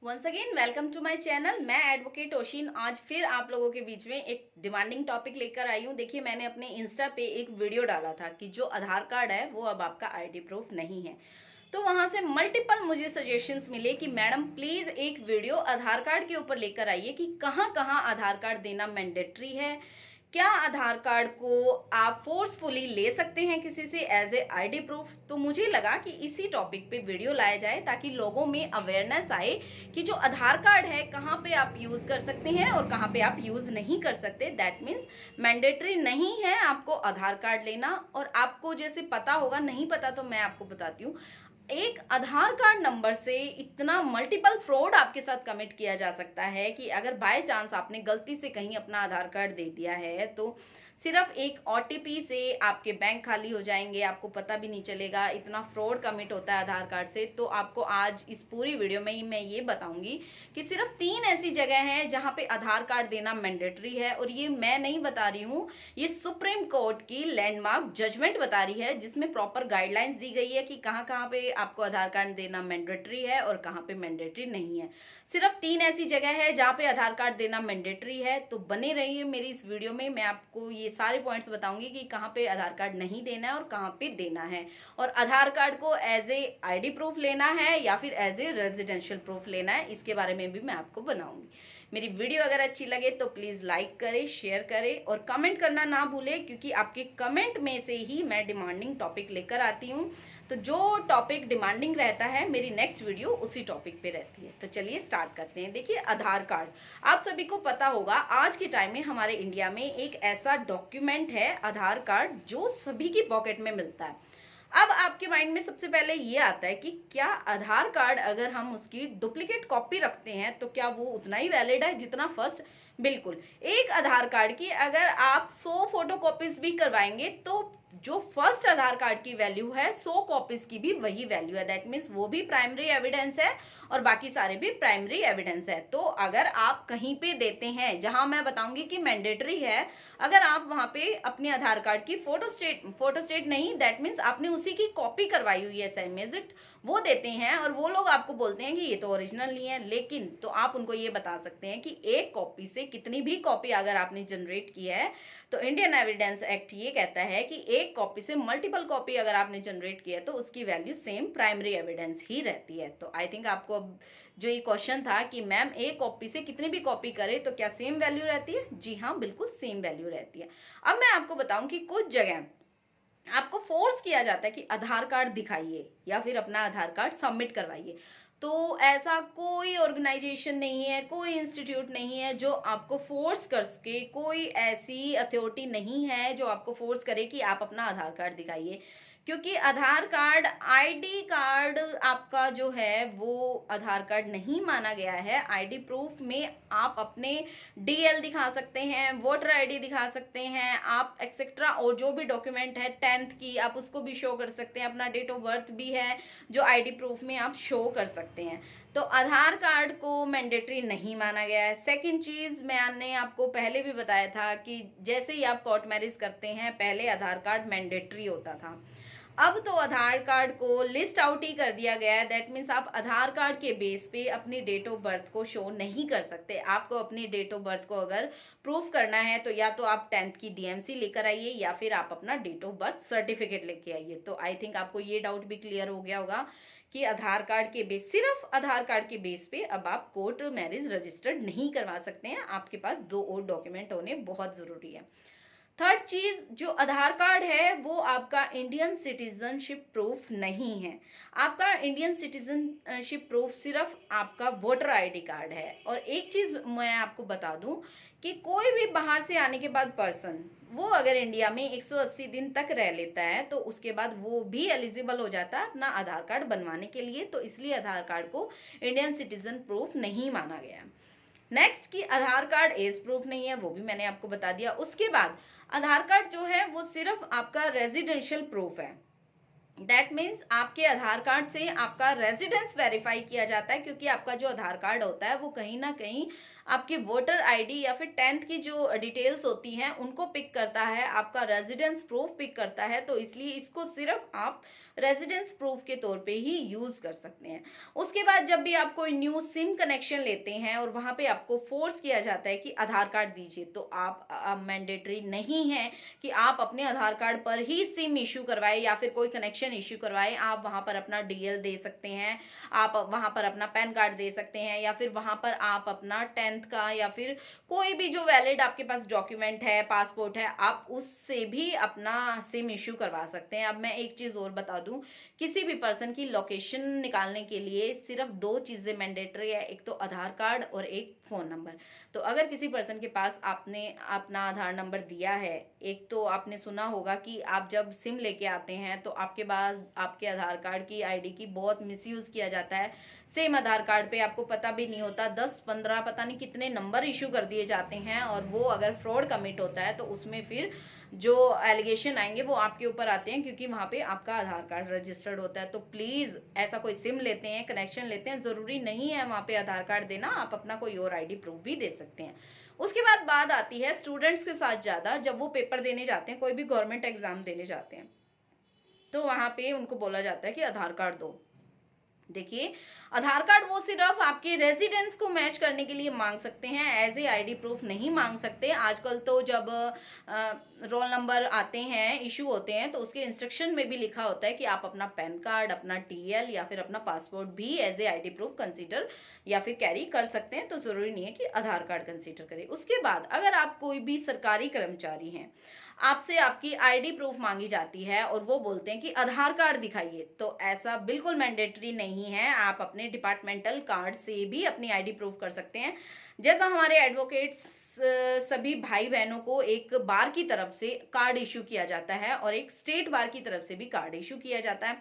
Once again welcome to my channel. मैं advocate Oshin आज फिर आप लोगों के बीच में एक डिमांडिंग टॉपिक लेकर आई हूँ। देखिए, मैंने अपने इंस्टा पे एक वीडियो डाला था कि जो आधार कार्ड है वो अब आपका आईडी प्रूफ नहीं है। तो वहां से मल्टीपल मुझे सजेशंस मिले कि मैडम प्लीज एक वीडियो आधार कार्ड के ऊपर लेकर आइए कि कहाँ कहाँ आधार कार्ड देना मैंडेटरी है, क्या आधार कार्ड को आप फोर्सफुली ले सकते हैं किसी से एज ए आईडी प्रूफ। तो मुझे लगा कि इसी टॉपिक पे वीडियो लाया जाए ताकि लोगों में अवेयरनेस आए कि जो आधार कार्ड है कहाँ पे आप यूज कर सकते हैं और कहाँ पे आप यूज नहीं कर सकते। दैट मीन्स मैंडेटरी नहीं है आपको आधार कार्ड लेना। और आपको जैसे पता होगा, नहीं पता तो मैं आपको बताती हूँ, एक आधार कार्ड नंबर से इतना मल्टीपल फ्रॉड आपके साथ कमिट किया जा सकता है कि अगर बाय चांस आपने गलती से कहीं अपना आधार कार्ड दे दिया है तो सिर्फ एक ओटीपी से आपके बैंक खाली हो जाएंगे, आपको पता भी नहीं चलेगा। इतना फ्रॉड कमिट होता है आधार कार्ड से। तो आपको आज इस पूरी वीडियो में ही मैं ये बताऊंगी कि सिर्फ 3 ऐसी जगह हैं जहां पे आधार कार्ड देना मैंडेटरी है। और ये मैं नहीं बता रही हूँ, ये सुप्रीम कोर्ट की लैंडमार्क जजमेंट बता रही है जिसमें प्रॉपर गाइडलाइंस दी गई है कि कहाँ कहाँ पे आपको आधार कार्ड देना मैंडेटरी है और कहाँ पे मैंडेटरी नहीं है। सिर्फ 3 ऐसी जगह है जहाँ पे आधार कार्ड देना मैंडेटरी है। तो बने रहिए मेरी इस वीडियो में, मैं आपको ये सारे पॉइंट्स बताऊंगी कि कहाँ पे आधार कार्ड नहीं देना है और कहाँ पे देना है, और आधार कार्ड को एज ए आईडी प्रूफ लेना है या फिर एज ए रेजिडेंशियल प्रूफ लेना है, इसके बारे में भी मैं आपको बनाऊंगी। मेरी वीडियो अगर अच्छी लगे तो प्लीज लाइक करें, शेयर करें और कमेंट करना ना भूलें, क्योंकि आपके कमेंट में से ही मैं डिमांडिंग टॉपिक लेकर आती हूँ। तो जो टॉपिक डिमांडिंग रहता है मेरी नेक्स्ट वीडियो उसी टॉपिक पे रहती है। तो चलिए स्टार्ट करते हैं। देखिए, आधार कार्ड आप सभी को पता होगा, आज के टाइम में हमारे इंडिया में एक ऐसा डॉक्यूमेंट है आधार कार्ड जो सभी की पॉकेट में मिलता है। अब आपके माइंड में सबसे पहले ये आता है कि क्या आधार कार्ड अगर हम उसकी डुप्लीकेट कॉपी रखते हैं तो क्या वो उतना ही वैलिड है जितना फर्स्ट। बिल्कुल, एक आधार कार्ड की अगर आप 100 फोटो कॉपीज भी करवाएंगे तो जो फर्स्ट आधार कार्ड की वैल्यू है 100 कॉपीज की भी वही वैल्यू है। दैट मीन्स वो भी प्राइमरी एविडेंस है और बाकी सारे भी प्राइमरी एविडेंस है। तो अगर आप कहीं पे देते हैं जहां मैं बताऊंगी कि मैंडेटरी है, अगर आप वहां पे अपने आधार कार्ड की फोटो स्टेट नहीं, दैट मीन्स आपने उसी की कॉपी करवाई हुई है, सेम एज इट, वो देते हैं और वो लोग आपको बोलते हैं कि ये तो ओरिजिनल नहीं है, लेकिन तो आप उनको ये बता सकते हैं कि एक कॉपी से कितनी भी कॉपी अगर आपने जनरेट की है तो इंडियन एविडेंस एक्ट ये कहता है कि एक कॉपी से मल्टीपल कॉपी अगर आपने जनरेट किया है तो उसकी वैल्यू सेम प्राइमरी एविडेंस ही रहती है। तो आई थिंक आपको अब जो ये क्वेश्चन था कि मैम एक कॉपी से कितनी भी कॉपी करे तो क्या सेम वैल्यू रहती है, जी हाँ, बिल्कुल सेम वैल्यू रहती है। अब मैं आपको बताऊं कि कुछ जगह आपको फोर्स किया जाता है कि आधार कार्ड दिखाइए या फिर अपना आधार कार्ड सबमिट करवाइए। तो ऐसा कोई ऑर्गेनाइजेशन नहीं है, कोई इंस्टीट्यूट नहीं है जो आपको फोर्स कर सके, कोई ऐसी अथॉरिटी नहीं है जो आपको फोर्स करे कि आप अपना आधार कार्ड दिखाइए। क्योंकि आधार कार्ड, आईडी कार्ड आपका जो है वो आधार कार्ड नहीं माना गया है। आईडी प्रूफ में आप अपने डीएल दिखा सकते हैं, वोटर आईडी दिखा सकते हैं, आप एक्सेट्रा और जो भी डॉक्यूमेंट है 10th की आप उसको भी शो कर सकते हैं, अपना डेट ऑफ बर्थ भी है जो आईडी प्रूफ में आप शो कर सकते हैं। तो आधार कार्ड को मैंडेटरी नहीं माना गया है। सेकंड चीज, मैंने आपको पहले भी बताया था कि जैसे ही आप कोर्ट मैरिज करते हैं पहले आधार कार्ड मैंडेटरी होता था, अब तो आधार कार्ड को लिस्ट आउट ही कर दिया गया है। दैट मीन्स आप आधार कार्ड के बेस पे अपनी डेट ऑफ बर्थ को शो नहीं कर सकते। आपको अपनी डेट ऑफ बर्थ को अगर प्रूफ करना है तो या तो आप 10th की डीएमसी लेकर आइए या फिर आप अपना डेट ऑफ बर्थ सर्टिफिकेट लेके आइए। तो आई थिंक आपको ये डाउट भी क्लियर हो गया होगा कि आधार कार्ड के बेस, सिर्फ आधार कार्ड के बेस पे अब आप कोर्ट मैरिज रजिस्टर्ड नहीं करवा सकते हैं। आपके पास 2 और डॉक्यूमेंट होने बहुत जरूरी है। थर्ड चीज, जो आधार कार्ड है वो आपका इंडियन सिटीजनशिप प्रूफ नहीं है। आपका इंडियन सिटीजनशिप प्रूफ सिर्फ आपका वोटर आईडी कार्ड है। और एक चीज मैं आपको बता दूं कि कोई भी बाहर से आने के बाद पर्सन, वो अगर इंडिया में 180 दिन तक रह लेता है तो उसके बाद वो भी एलिजिबल हो जाता है अपना आधार कार्ड बनवाने के लिए। तो इसलिए आधार कार्ड को इंडियन सिटीजन प्रूफ नहीं माना गया। नेक्स्ट की आधार कार्ड एज प्रूफ नहीं है, वो भी मैंने आपको बता दिया। उसके बाद आधार कार्ड जो है वो सिर्फ आपका रेजिडेंशियल प्रूफ है। दैट मीन्स आपके आधार कार्ड से आपका रेजिडेंस वेरीफाई किया जाता है, क्योंकि आपका जो आधार कार्ड होता है वो कहीं ना कहीं आपकी वोटर आईडी या फिर 10th की जो डिटेल्स होती हैं उनको पिक करता है, आपका रेजिडेंस प्रूफ पिक करता है। तो इसलिए इसको सिर्फ आप रेजिडेंस प्रूफ के तौर पे ही यूज कर सकते हैं। उसके बाद जब भी आप कोई न्यू सिम कनेक्शन लेते हैं और वहां पे आपको फोर्स किया जाता है कि आधार कार्ड दीजिए, तो आप मैंडेटरी नहीं है कि आप अपने आधार कार्ड पर ही सिम इश्यू करवाए या फिर कोई कनेक्शन इश्यू करवाए। आप वहां पर अपना डीएल दे सकते हैं, आप वहां पर अपना पैन कार्ड दे सकते हैं, या फिर वहां पर आप अपना 10th का या फिर कोई भी जो वैलिड आपके पास डॉक्यूमेंट है, पासपोर्ट है, आप उससे भी अपना सिम इश्यू करवा सकते हैं। अब मैं एक चीज और बता दूं, किसी भी पर्सन की लोकेशन निकालने के लिए सिर्फ दो चीजें मैंडेटरी है, एक तो आधार कार्ड और एक फोन नंबर। तो अगर किसी पर्सन के पास आपने अपना आधार नंबर दिया है, एक तो आपने सुना होगा कि आप जब सिम लेके आते हैं तो आपके बाद आपके आधार कार्ड की आईडी की बहुत मिसयूज किया जाता है। सेम आधार कार्ड पे आपको पता भी नहीं होता, 10-15 पता नहीं कितने नंबर इशू कर दिए जाते हैं, और वो अगर फ्रॉड कमिट होता है तो उसमें फिर जो एलिगेशन आएंगे वो आपके ऊपर आते हैं, क्योंकि वहां पे आपका आधार कार्ड रजिस्टर्ड होता है। तो प्लीज ऐसा कोई सिम लेते हैं, कनेक्शन लेते हैं, जरूरी नहीं है वहां पे आधार कार्ड देना, आप अपना कोई और आईडी प्रूफ भी दे सकते हैं। उसके बाद बात आती है स्टूडेंट्स के साथ ज्यादा, जब वो पेपर देने जाते हैं, कोई भी गवर्नमेंट एग्जाम देने जाते हैं, तो वहां पे उनको बोला जाता है कि आधार कार्ड दो। देखिए, आधार कार्ड वो सिर्फ आपके रेजिडेंस को मैच करने के लिए मांग सकते हैं, एज ए आईडी प्रूफ नहीं मांग सकते। आजकल तो जब रोल नंबर आते हैं, इशू होते हैं, तो उसके इंस्ट्रक्शन में भी लिखा होता है कि आप अपना पैन कार्ड, अपना टीएल या फिर अपना पासपोर्ट भी as a ID proof consider या फिर कैरी कर सकते हैं। तो जरूरी नहीं है कि आधार कार्ड कंसीडर करें। उसके बाद अगर आप कोई भी सरकारी कर्मचारी हैं, आपसे आपकी आईडी प्रूफ मांगी जाती है और वो बोलते हैं कि आधार कार्ड दिखाइए, तो ऐसा बिल्कुल मैंडेटरी नहीं है। आप अपने डिपार्टमेंटल कार्ड से भी अपनी आईडी प्रूफ कर सकते हैं। जैसा हमारे एडवोकेट्स सभी भाई बहनों को एक बार की तरफ से कार्ड इशू किया जाता है और एक स्टेट बार की तरफ से भी कार्ड इशू किया जाता है,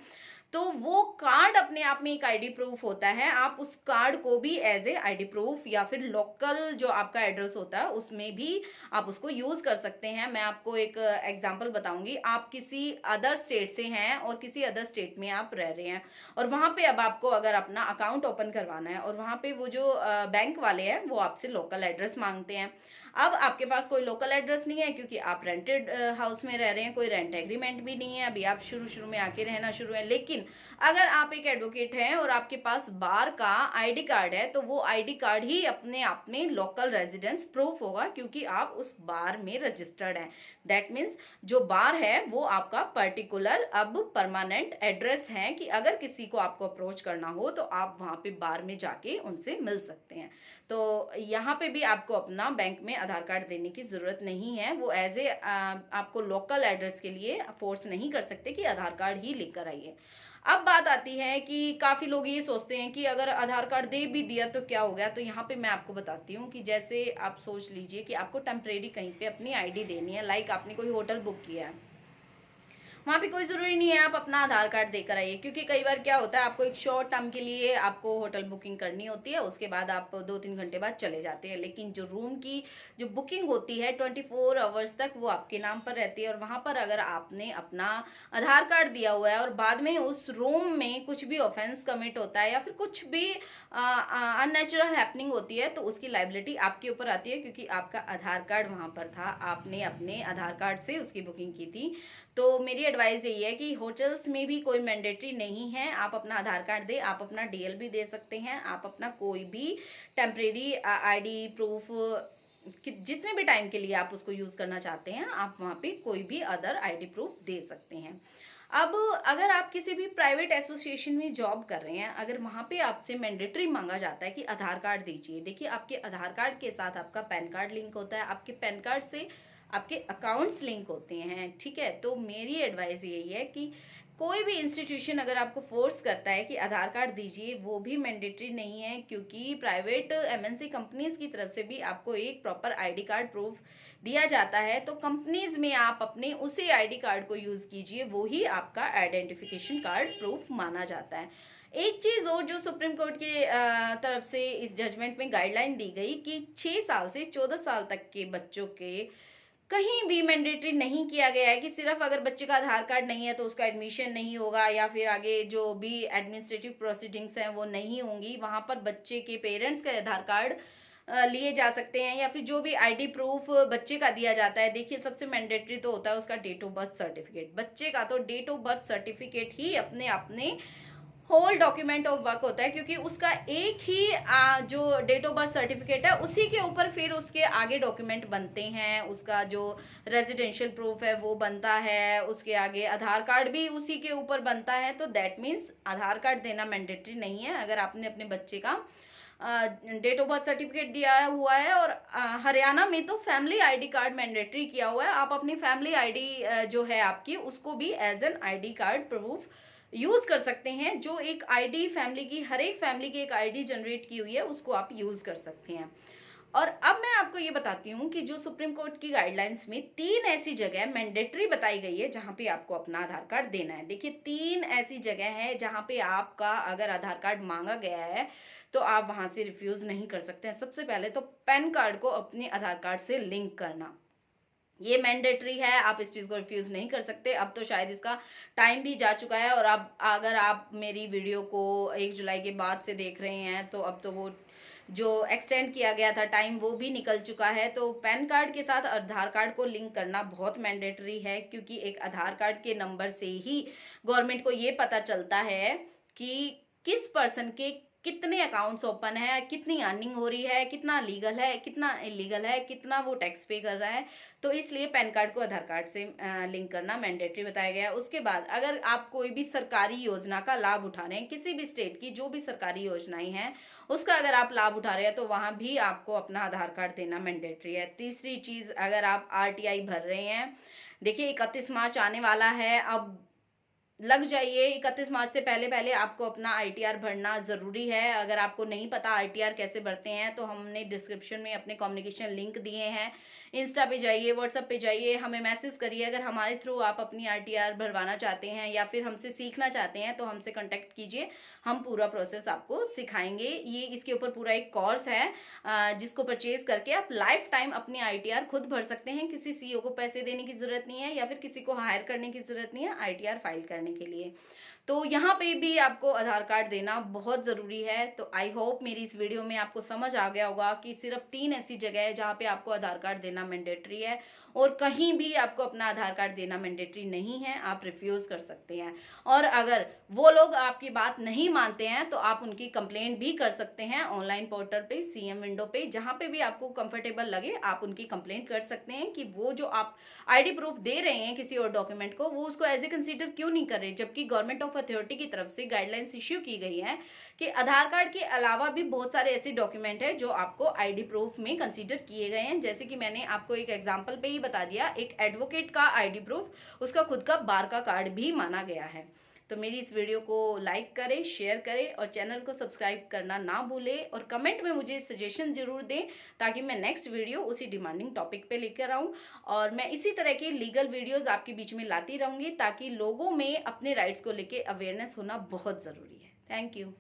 तो वो कार्ड अपने आप में एक आईडी प्रूफ होता है। आप उस कार्ड को भी एज ए आईडी प्रूफ या फिर लोकल जो आपका एड्रेस होता है उसमें भी आप उसको यूज कर सकते हैं। मैं आपको एक एग्जांपल बताऊंगी। आप किसी अदर स्टेट से हैं और किसी अदर स्टेट में आप रह रहे हैं, और वहां पे अब आपको अगर अपना अकाउंट ओपन करवाना है, और वहां पे वो जो बैंक वाले हैं वो आपसे लोकल एड्रेस मांगते हैं। अब आपके पास कोई लोकल एड्रेस नहीं है, क्योंकि आप रेंटेड हाउस में रह रहे हैं, कोई रेंट एग्रीमेंट भी नहीं है, अभी आप शुरू में आके रहना शुरू है। लेकिन अगर आप एक एडवोकेट हैं और आपके पास बार का आईडी कार्ड है, तो वो आईडी कार्ड ही अपने आप में लोकल रेजिडेंस प्रूफ होगा, क्योंकि आप उस बार में रजिस्टर्ड हैं। दैट मीन्स जो बार है वो आपका पर्टिकुलर अब परमानेंट एड्रेस है, कि अगर किसी को आपको अप्रोच करना हो तो आप वहां पे बार में जाके उनसे मिल सकते हैं। तो यहाँ पे भी आपको अपना बैंक में आधार कार्ड देने की जरूरत नहीं है। वो एज ए आपको लोकल एड्रेस के लिए फोर्स नहीं कर सकते कि आधार कार्ड ही लेकर आइए। अब बात आती है कि काफी लोग ये सोचते हैं कि अगर आधार कार्ड दे भी दिया तो क्या हो गया। तो यहाँ पे मैं आपको बताती हूँ कि जैसे आप सोच लीजिए कि आपको टेम्परेरी कहीं पे अपनी आईडी देनी है, लाइक आपने कोई होटल बुक किया है, वहाँ पे कोई जरूरी नहीं है आप अपना आधार कार्ड देकर आइए, क्योंकि कई बार क्या होता है, आपको एक शॉर्ट टर्म के लिए आपको होटल बुकिंग करनी होती है, उसके बाद आप 2-3 घंटे बाद चले जाते हैं, लेकिन जो रूम की जो बुकिंग होती है 24 आवर्स तक वो आपके नाम पर रहती है। और वहां पर अगर आपने अपना आधार कार्ड दिया हुआ है और बाद में उस रूम में कुछ भी ऑफेंस कमिट होता है या फिर कुछ भी अननेचुरल हैपनिंग होती है, तो उसकी लाइबिलिटी आपके ऊपर आती है, क्योंकि आपका आधार कार्ड वहां पर था, आपने अपने आधार कार्ड से उसकी बुकिंग की थी। तो मेरी एडवाइस यही है कि होटल्स में भी कोई मैंडेटरी नहीं है, आप अपना आधार कार्ड दे, आप अपना डीएल भी दे सकते हैं, आप अपना कोई भी टेम्परेरी आईडी प्रूफ जितने भी टाइम के लिए आप उसको यूज करना चाहते हैं, आप वहां पे कोई भी अदर आईडी प्रूफ दे सकते हैं। अब अगर आप किसी भी प्राइवेट एसोसिएशन में जॉब कर रहे हैं, अगर वहां पे आपसे मैंडेटरी मांगा जाता है कि आधार कार्ड दीजिए, देखिए आपके आधार कार्ड के साथ आपका पैन कार्ड लिंक होता है, आपके पैन कार्ड से आपके अकाउंट्स लिंक होते हैं, ठीक है। तो मेरी एडवाइस यही है कि कोई भी इंस्टीट्यूशन अगर आपको फोर्स करता है कि आधार कार्ड दीजिए, वो भी मैंडेटरी नहीं है, क्योंकि प्राइवेट एमएनसी कंपनीज की तरफ से भी आपको एक प्रॉपर आईडी कार्ड प्रूफ दिया जाता है। तो कंपनीज में आप अपने उसी आईडी कार्ड को यूज कीजिए, वो ही आपका आइडेंटिफिकेशन कार्ड प्रूफ माना जाता है। एक चीज और जो सुप्रीम कोर्ट के तरफ से इस जजमेंट में गाइडलाइन दी गई कि 6 साल से 14 साल तक के बच्चों के कहीं भी मैंडेटरी नहीं किया गया है कि सिर्फ अगर बच्चे का आधार कार्ड नहीं है तो उसका एडमिशन नहीं होगा, या फिर आगे जो भी एडमिनिस्ट्रेटिव प्रोसीडिंग्स हैं वो नहीं होंगी। वहां पर बच्चे के पेरेंट्स का आधार कार्ड लिए जा सकते हैं, या फिर जो भी आईडी प्रूफ बच्चे का दिया जाता है। देखिए सबसे मैंडेटरी तो होता है उसका डेट ऑफ बर्थ सर्टिफिकेट। बच्चे का तो डेट ऑफ बर्थ सर्टिफिकेट ही अपने अपने होल डॉक्यूमेंट ऑफ वर्क होता है, क्योंकि उसका एक ही जो डेट ऑफ बर्थ सर्टिफिकेट है उसी के ऊपर फिर उसके आगे डॉक्यूमेंट बनते हैं। उसका जो रेजिडेंशियल प्रूफ है वो बनता है, उसके आगे आधार कार्ड भी उसी के ऊपर बनता है। तो दैट मीन्स आधार कार्ड देना मैंडेटरी नहीं है। अगर आपने अपने बच्चे का डेट ऑफ बर्थ सर्टिफिकेट दिया हुआ है, और हरियाणा में तो फैमिली आईडी कार्ड मैंडेटरी किया हुआ है, आप अपनी फैमिली आईडी जो है आपकी उसको भी as an ID card proof use कर सकते हैं। जो एक आईडी फैमिली की, हर एक फैमिली की एक आईडी जनरेट की हुई है, उसको आप यूज कर सकते हैं। और अब मैं आपको ये बताती हूँ कि जो सुप्रीम कोर्ट की गाइडलाइंस में 3 ऐसी जगह मैंडेटरी बताई गई है जहाँ पे आपको अपना आधार कार्ड देना है। देखिए 3 ऐसी जगह है जहाँ पे आपका अगर आधार कार्ड मांगा गया है तो आप वहां से रिफ्यूज नहीं कर सकते हैं। सबसे पहले तो पैन कार्ड को अपने आधार कार्ड से लिंक करना, ये मैंडेटरी है, आप इस चीज को रिफ्यूज नहीं कर सकते। अब तो शायद इसका टाइम भी जा चुका है, और अब अगर आप मेरी वीडियो को 1 जुलाई के बाद से देख रहे हैं तो अब तो वो जो एक्सटेंड किया गया था टाइम वो भी निकल चुका है। तो पैन कार्ड के साथ आधार कार्ड को लिंक करना बहुत मैंडेटरी है, क्योंकि एक आधार कार्ड के नंबर से ही गवर्नमेंट को ये पता चलता है कि किस पर्सन के कितने अकाउंट्स ओपन है, कितनी अर्निंग हो रही है, कितना लीगल है, कितना इलीगल है, कितना वो टैक्स पे कर रहा है। तो इसलिए पैन कार्ड को आधार कार्ड से लिंक करना मैंडेटरी बताया गया है। उसके बाद अगर आप कोई भी सरकारी योजना का लाभ उठा रहे हैं, किसी भी स्टेट की जो भी सरकारी योजनाएं हैं उसका अगर आप लाभ उठा रहे हैं तो वहां भी आपको अपना आधार कार्ड देना मैंडेटरी है। तीसरी चीज, अगर आप आरटीआई भर रहे हैं, देखिए 31 मार्च आने वाला है, अब लग जाइए। 31 मार्च से पहले पहले आपको अपना आईटीआर भरना ज़रूरी है। अगर आपको नहीं पता आईटीआर कैसे भरते हैं तो हमने डिस्क्रिप्शन में अपने कम्युनिकेशन लिंक दिए हैं। इंस्टा पे जाइए, व्हाट्सएप पे जाइए, हमें मैसेज करिए। अगर हमारे थ्रू आप अपनी आईटीआर भरवाना चाहते हैं या फिर हमसे सीखना चाहते हैं तो हमसे कांटेक्ट कीजिए, हम पूरा प्रोसेस आपको सिखाएंगे। ये इसके ऊपर पूरा एक कोर्स है जिसको परचेज करके आप लाइफ टाइम अपनी आईटीआर खुद भर सकते हैं। किसी सीईओ को पैसे देने की ज़रूरत नहीं है या फिर किसी को हायर करने की ज़रूरत नहीं है आईटीआर फाइल करने के लिए। तो यहाँ पे भी आपको आधार कार्ड देना बहुत ज़रूरी है। तो आई होप मेरी इस वीडियो में आपको समझ आ गया होगा कि सिर्फ 3 ऐसी जगह है जहाँ पे आपको आधार कार्ड देना मैंडेटरी है, और कहीं भी आपको अपना आधार कार्ड देना मैंडेटरी नहीं है, आप रिफ्यूज़ कर सकते हैं। और अगर वो लोग आपकी बात नहीं मानते हैं तो आप उनकी कंप्लेंट भी कर सकते हैं ऑनलाइन पोर्टल पे, सीएम विंडो पे, जहाँ पे भी आपको कंफर्टेबल लगे आप उनकी कंप्लेंट कर सकते हैं कि वो जो आप आईडी प्रूफ दे रहे हैं किसी और डॉक्यूमेंट को, वो उसको एज ए कंसीडर क्यों नहीं कर रहे, जबकि गवर्नमेंट ऑफ अथॉरिटी की तरफ से गाइडलाइंस इश्यू की गई है कि आधार कार्ड के अलावा भी बहुत सारे ऐसे डॉक्यूमेंट है जो आपको आईडी प्रूफ में कंसीडर किए गए हैं। जैसे कि मैंने आपको एक एग्जांपल पे ही बता दिया, एक एडवोकेट का आईडी प्रूफ उसका खुद का बार का कार्ड भी माना गया है। तो मेरी इस वीडियो को लाइक करें, शेयर करें और चैनल को सब्सक्राइब करना ना भूलें, और कमेंट में मुझे सजेशन जरूर दें ताकि मैं नेक्स्ट वीडियो उसी डिमांडिंग टॉपिक पे लेकर आऊं। और मैं इसी तरह की लीगल वीडियोस आपके बीच में लाती रहूंगी ताकि लोगों में अपने राइट्स को लेके अवेयरनेस होना बहुत ज़रूरी है। Thank you.